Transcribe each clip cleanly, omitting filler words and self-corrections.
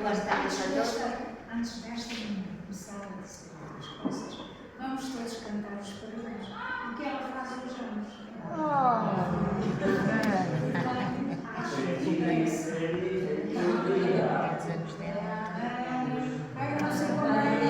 Boas tardes a todos. Antes desta começar a dizer as coisas, vamos todos cantar os parabéns, porque ela faz os anos. Acho que pensa. Eu não sei como é.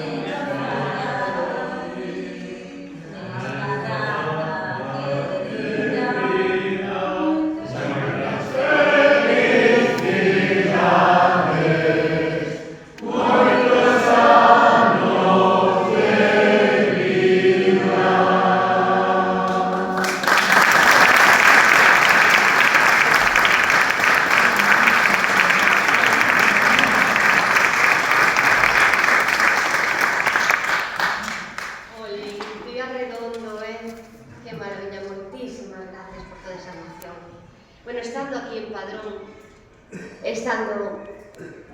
Bueno, estando aquí en Padrón, estando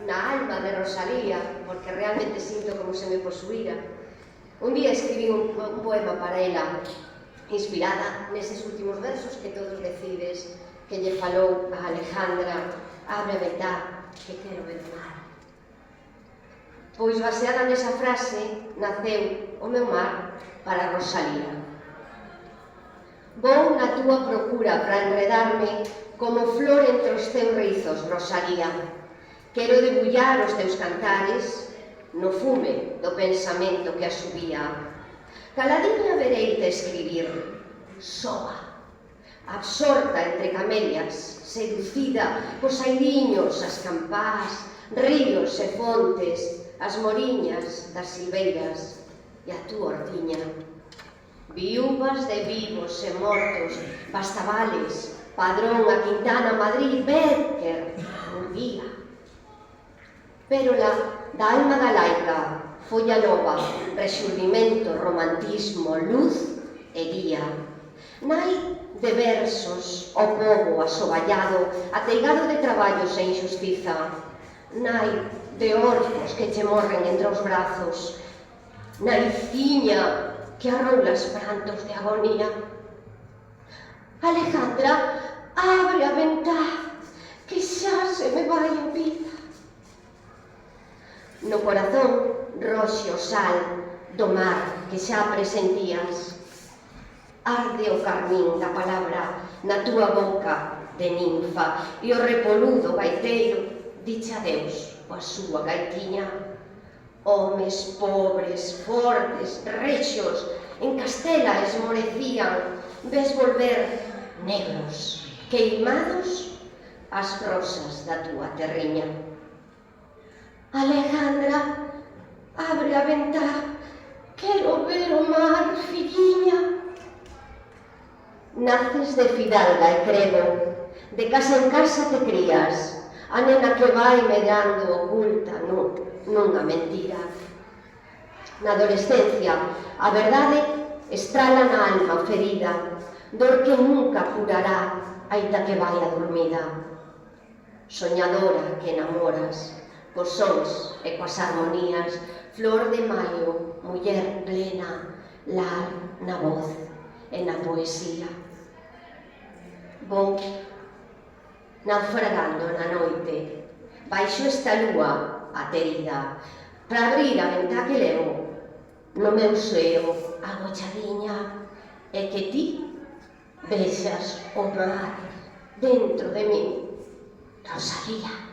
na alma de Rosalía, porque realmente sinto como se me posuíra, un día escribí un poema para ela, inspirada neses últimos versos que todos decides, que lle falou a Alejandra: abre a vetá, que quero ver o mar. Pois baseada nesa frase, naceu o meu mar para Rosalía. Vou na túa procura para enredarme como flor entre os teus rizos, Rosalía. Quero debullar os teus cantares no fume do pensamento que asubía. Caladiña vereite escribir, soa, absorta entre camelias, seducida cos airiños, as campás, ríos e fontes, as moriñas das silveiras e a túa ortiña. Viúvas de vivos e mortos, Bastavales, Padrón, a Quintana, Madrid, Bécquer, Murguía. Pérola da alma galaica, folla nova, rexurdimento, romantismo, luz e guía. Nai de versos, o pobo asoballado, ateigado de traballos e injustiza. Nai de orfos que che morren entre os brazos. Naiciña que arroulas prantos de agonía. Alejandra, abre a ventá, que xa se me vai a vida. No corazón roxe o sal do mar que xa presentías. Arde o carmín da palabra na túa boca de ninfa e o repoludo gaiteiro diche adeus coa súa gaitiña. Homes pobres, fortes, rexos, en Castela esmorecían, ves volver negros, queimados as rosas da túa terriña. Alejandra, abre a ventá, quero ver o mar, filliña. Naces de fidalga e credo, de casa en casa te crías, a nena que vai medrando oculta nunha mentira. Na adolescencia, a verdade estrala na alma ferida, dor que nunca curará, aínda que vai a dormida. Soñadora que enamoras, cos sons e coas armonías, flor de maio, muller plena, lar na voz e na poesía. Vou naufragando na noite, baixo esta lúa aterida, para abrir a ventá que levo no meu seo agochadiña, e que ti vexas o mar dentro de min, Rosalía.